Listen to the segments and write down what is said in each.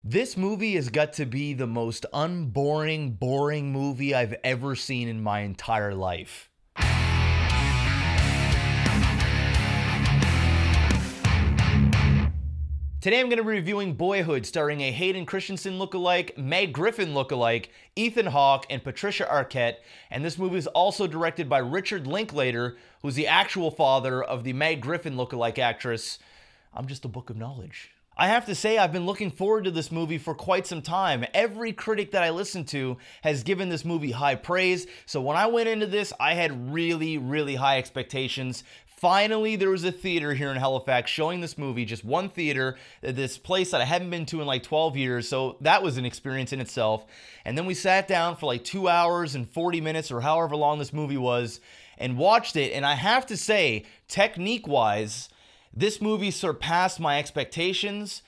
This movie has got to be the most unboring, boring movie I've ever seen in my entire life. Today I'm going to be reviewing Boyhood, starring a Hayden Christensen lookalike, Meg Griffin lookalike, Ethan Hawke, and Patricia Arquette. And this movie is also directed by Richard Linklater, who's the actual father of the Meg Griffin lookalike actress. I'm just a book of knowledge. I have to say, I've been looking forward to this movie for quite some time. Every critic that I listened to has given this movie high praise. So when I went into this, I had really high expectations. Finally, there was a theater here in Halifax showing this movie, just one theater, this place that I haven't been to in like 12 years, so that was an experience in itself. And then we sat down for like 2 hours and 40 minutes or however long this movie was and watched it, and I have to say, technique-wise, this movie surpassed my expectations,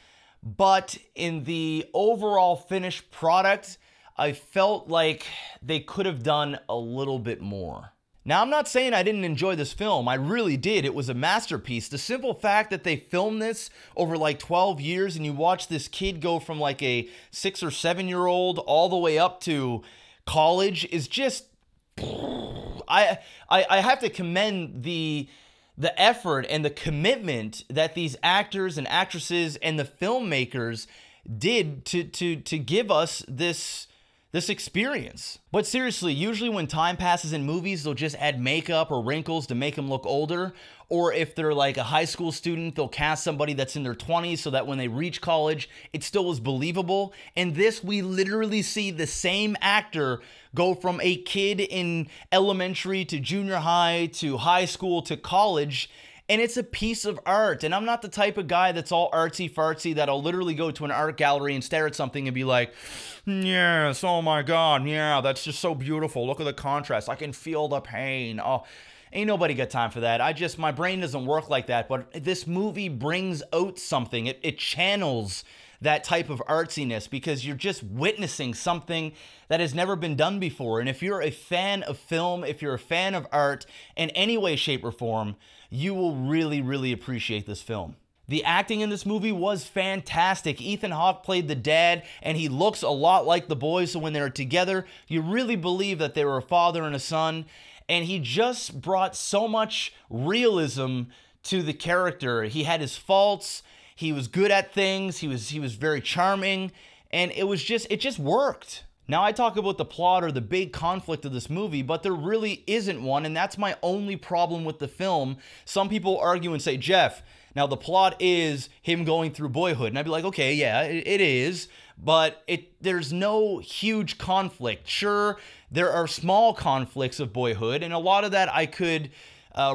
but in the overall finished product, I felt like they could have done a little bit more. Now, I'm not saying I didn't enjoy this film. I really did. It was a masterpiece. The simple fact that they filmed this over like 12 years and you watch this kid go from like a 6 or 7-year-old all the way up to college is just... I have to commend the effort and the commitment that these actors and actresses and the filmmakers did to give us this experience. But seriously, usually when time passes in movies, they'll just add makeup or wrinkles to make them look older. Or if they're like a high school student, they'll cast somebody that's in their 20s so that when they reach college, it still is believable. In this, we literally see the same actor go from a kid in elementary to junior high to high school to college. And it's a piece of art. And I'm not the type of guy that's all artsy-fartsy that'll literally go to an art gallery and stare at something and be like, yes, oh my God, yeah, that's just so beautiful. Look at the contrast. I can feel the pain. Oh, ain't nobody got time for that. My brain doesn't work like that. But this movie brings out something. It channels that type of artsiness because you're just witnessing something that has never been done before. And if you're a fan of film, if you're a fan of art in any way, shape, or form, you will really appreciate this film. The acting in this movie was fantastic. Ethan Hawke played the dad, and he looks a lot like the boys, so when they're together, you really believe that they were a father and a son, and he just brought so much realism to the character. He had his faults, he was good at things, he was very charming, and it just worked. Now, I talk about the plot or the big conflict of this movie, but there really isn't one, and that's my only problem with the film. Some people argue and say, Jeff, now the plot is him going through Boyhood, and I'd be like, okay, yeah, it is, but there's no huge conflict. Sure, there are small conflicts of Boyhood, and a lot of that I could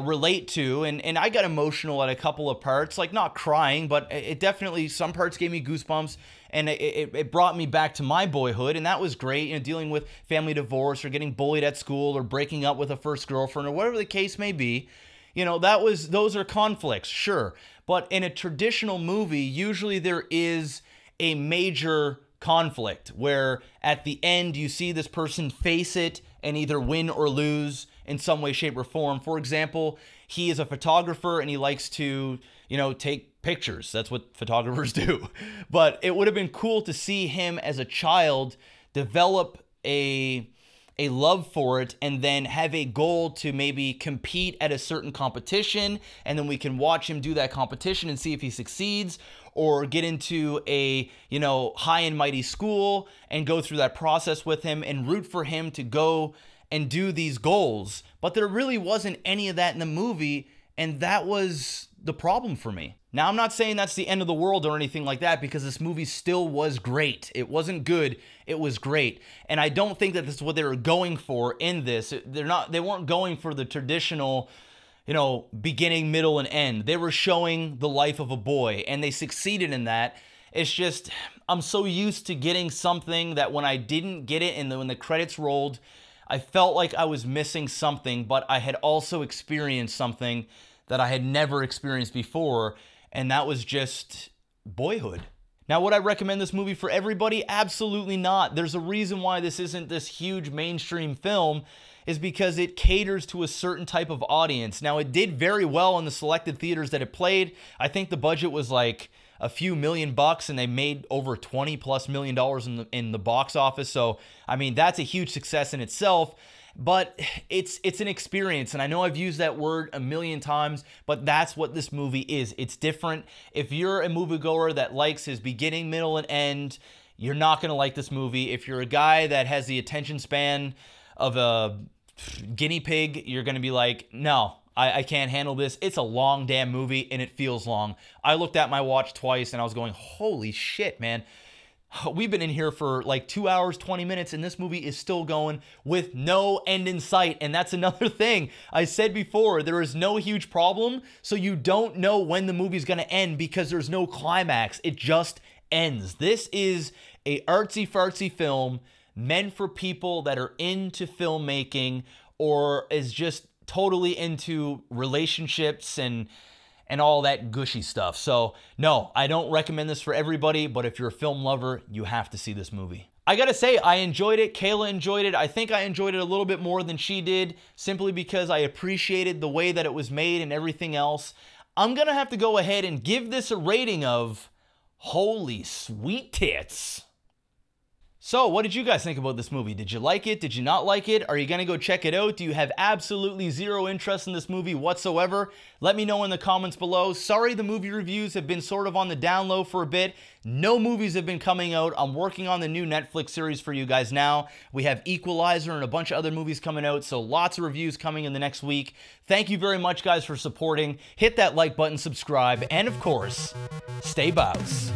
relate to, and I got emotional at a couple of parts, like not crying, but it definitely, some parts gave me goosebumps, and it brought me back to my boyhood, and that was great, you know, dealing with family divorce or getting bullied at school or breaking up with a first girlfriend or whatever the case may be. You know, those are conflicts, sure, but in a traditional movie, usually there is a major conflict where at the end you see this person face it and either win or lose in some way, shape, or form. For example, he is a photographer and he likes to, you know, take pictures. That's what photographers do. But it would have been cool to see him as a child develop a love for it and then have a goal to maybe compete at a certain competition, and then we can watch him do that competition and see if he succeeds, or get into a, you know, high and mighty school and go through that process with him and root for him to go and do these goals. But there really wasn't any of that in the movie, and that was the problem for me. Now, I'm not saying that's the end of the world or anything like that, because this movie still was great. It wasn't good, it was great. And I don't think that this is what they were going for in this. They weren't going for the traditional, you know, beginning, middle, and end. They were showing the life of a boy, and they succeeded in that. It's just, I'm so used to getting something that when I didn't get it and when the credits rolled, I felt like I was missing something, but I had also experienced something that I had never experienced before, and that was just Boyhood. Now, would I recommend this movie for everybody? Absolutely not. There's a reason why this isn't this huge mainstream film, is because it caters to a certain type of audience. Now, it did very well in the selected theaters that it played. I think the budget was like a few $1 million, and they made over $20+ million in the box office. So, I mean, that's a huge success in itself. But it's an experience, and I know I've used that word a million times, but that's what this movie is. It's different. If you're a moviegoer that likes his beginning, middle, and end, you're not going to like this movie. If you're a guy that has the attention span of a guinea pig, you're going to be like, no, I can't handle this. It's a long damn movie, and it feels long. I looked at my watch twice, and I was going, holy shit, man. We've been in here for like 2 hours, 20 minutes, and this movie is still going with no end in sight. And that's another thing. I said before, there is no huge problem, so you don't know when the movie's going to end because there's no climax. It just ends. This is a artsy-fartsy film meant for people that are into filmmaking or is just totally into relationships and all that gushy stuff. So, no, I don't recommend this for everybody, but if you're a film lover, you have to see this movie. I gotta say, I enjoyed it. Kayla enjoyed it. I think I enjoyed it a little bit more than she did, simply because I appreciated the way that it was made and everything else. I'm gonna have to go ahead and give this a rating of holy sweet tits. So, what did you guys think about this movie? Did you like it? Did you not like it? Are you going to go check it out? Do you have absolutely zero interest in this movie whatsoever? Let me know in the comments below. Sorry the movie reviews have been sort of on the down low for a bit. No movies have been coming out. I'm working on the new Netflix series for you guys now. We have Equalizer and a bunch of other movies coming out, so lots of reviews coming in the next week. Thank you very much, guys, for supporting. Hit that like button, subscribe, and of course, stay Bouse.